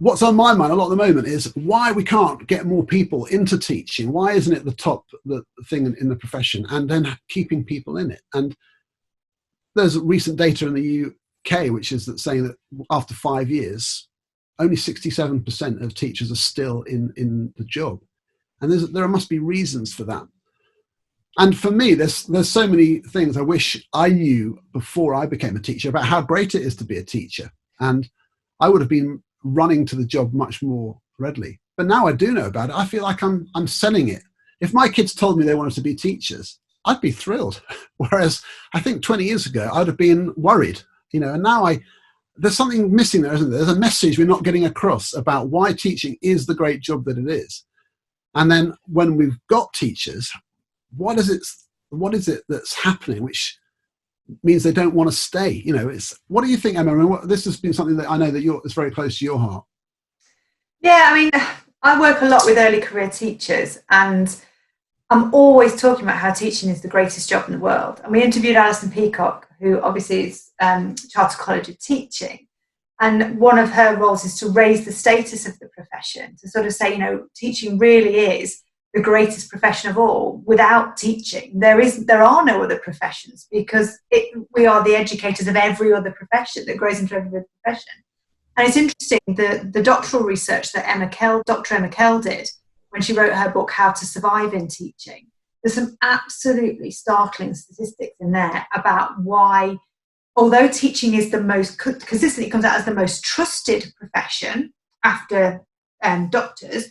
what's on my mind a lot at the moment is why we can't get more people into teaching. Why isn't it the thing in the profession, and then keeping people in it? And there's recent data in the UK which is saying that after 5 years, only 67% of teachers are still in the job, and there must be reasons for that. And for me, there's so many things I wish I knew before I became a teacher about how great it is to be a teacher, and I would have been running to the job much more readily. But now I do know about it. I feel like I'm selling it. If my kids told me they wanted to be teachers, I'd be thrilled. Whereas I think 20 years ago, I'd have been worried, and now there's something missing there, isn't there? There's a message we're not getting across about why teaching is the great job that it is. And then when we've got teachers, what is it that's happening which means they don't want to stay? What do you think, Emma? I mean, this has been something that I know that it's very close to your heart. Yeah, I mean, I work a lot with early career teachers, and I'm always talking about how teaching is the greatest job in the world. And we interviewed Alison Peacock, who obviously is Chartered College of Teaching. And one of her roles is to raise the status of the profession, to sort of say, teaching really is the greatest profession of all. Without teaching, there are no other professions, because we are the educators of every other profession that grows into every other profession. And it's interesting, the doctoral research that Dr. Emma Kell did when she wrote her book, How to Survive in Teaching, there's some absolutely startling statistics in there about why, although teaching is the most, consistently comes out as the most trusted profession after doctors,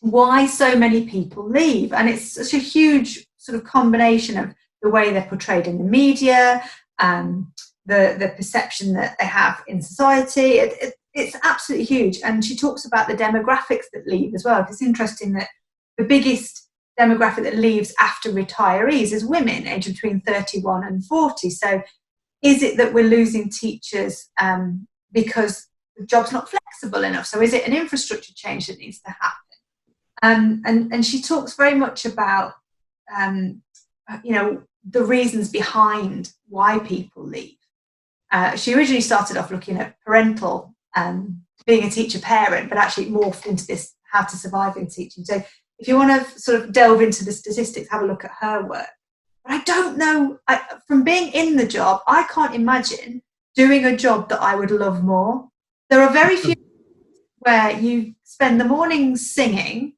why so many people leave. And it's such a huge sort of combination of the way they're portrayed in the media, the perception that they have in society. It's absolutely huge. And she talks about the demographics that leave as well. It's interesting that the biggest demographic that leaves after retirees is women aged between 31 and 40. So is it that we're losing teachers because the job's not flexible enough? So is it an infrastructure change that needs to happen? And she talks very much about, the reasons behind why people leave. She originally started off looking at parental, being a teacher parent, but actually morphed into this how to survive in teaching. So if you want to sort of delve into the statistics, have a look at her work. But I don't know, from being in the job, I can't imagine doing a job that I would love more. There are very few where you spend the morning singing,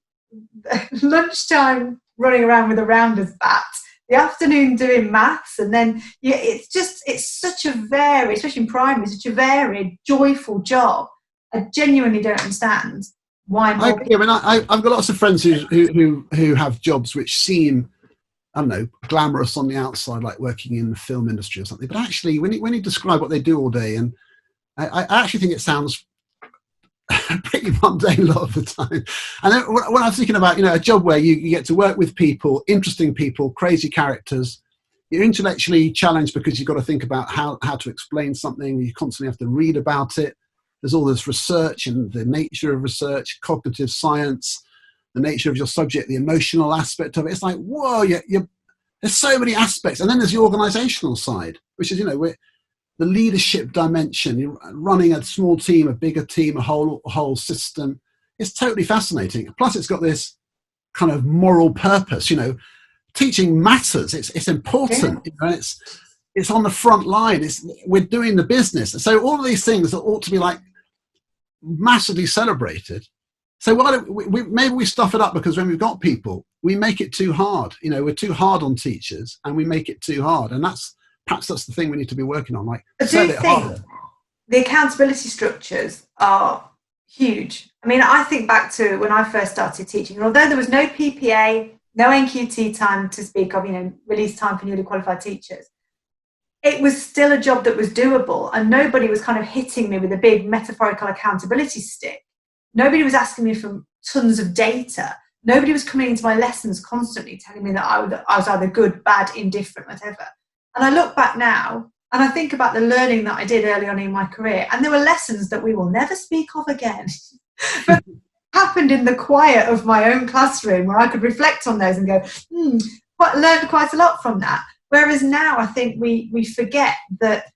lunchtime running around with a rounder's bat, the afternoon doing maths, and then it's such a varied, especially in primary, such a varied, joyful job. I genuinely don't understand why. I've got lots of friends who have jobs which seem, I don't know, glamorous on the outside, like working in the film industry or something. But actually, when you describe what they do all day, and I actually think it sounds pretty mundane a lot of the time. And then when I was thinking about, a job where you get to work with people, interesting people, crazy characters, you're intellectually challenged because you've got to think about how to explain something. You constantly have to read about it. There's all this research and the nature of research, cognitive science, the nature of your subject, the emotional aspect of it. It's like, whoa, there's so many aspects. And then there's the organizational side, which is, the leadership dimension. You're running a small team, a bigger team, a whole system. It's totally fascinating. Plus, it's got this kind of moral purpose. Teaching matters. It's important. And it's on the front line. We're doing the business. So all of these things that ought to be like massively celebrated. So why don't maybe we stuff it up, because when we've got people, we make it too hard. We're too hard on teachers, and we make it too hard, and perhaps that's the thing we need to be working on. Like, set it harder. The accountability structures are huge. I mean, I think back to when I first started teaching, and although there was no PPA, no NQT time to speak of, release time for newly qualified teachers, it was still a job that was doable, and nobody was kind of hitting me with a big metaphorical accountability stick. Nobody was asking me for tons of data. Nobody was coming into my lessons constantly telling me that I was either good, bad, indifferent, whatever. And I look back now and I think about the learning that I did early on in my career, and there were lessons that we will never speak of again. But it happened in the quiet of my own classroom, where I could reflect on those and go, learned quite a lot from that. Whereas now I think we forget that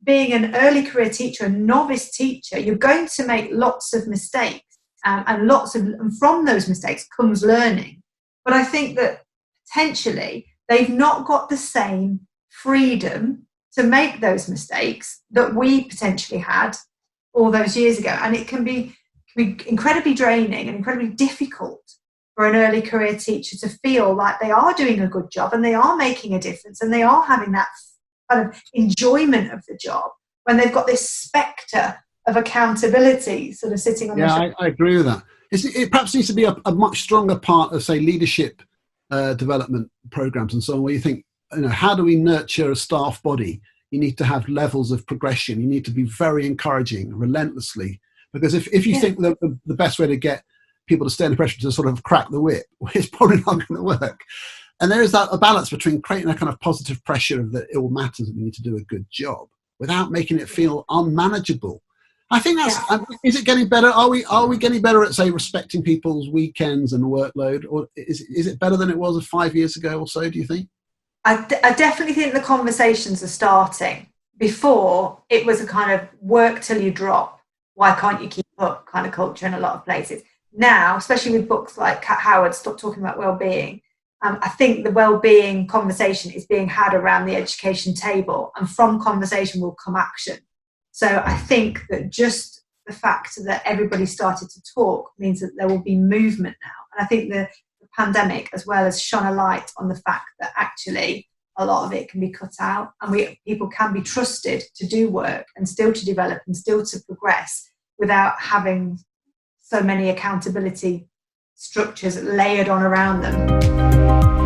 being an early career teacher, a novice teacher, you're going to make lots of mistakes, and from those mistakes comes learning. But I think that potentially they've not got the same freedom to make those mistakes that we potentially had all those years ago. And it can be incredibly draining and incredibly difficult for an early career teacher to feel like they are doing a good job and they are making a difference and they are having that kind of enjoyment of the job when they've got this spectre of accountability sort of sitting on their shoulders. I agree with that. It perhaps needs to be a much stronger part of, say, leadership development programs and so on, where you think, how do we nurture a staff body? You need to have levels of progression. You need to be very encouraging, relentlessly. Because if you think that the best way to get people to stay under pressure to sort of crack the whip, it's probably not going to work. And there is a balance between creating a kind of positive pressure of that it all matters and we need to do a good job without making it feel unmanageable. I think that's, is it getting better? Are we getting better at, say, respecting people's weekends and workload? Or is it better than it was 5 years ago or so, do you think? I definitely think the conversations are starting. Before, it was a kind of work till you drop, why can't you keep up kind of culture in a lot of places. Now, especially with books like Cat Howard's Stop Talking About Wellbeing, I think the well-being conversation is being had around the education table, and from conversation will come action. So I think that just the fact that everybody started to talk means that there will be movement now. And I think the pandemic as well has shone a light on the fact that actually a lot of it can be cut out, and people can be trusted to do work and still to develop and still to progress without having so many accountability structures layered on around them.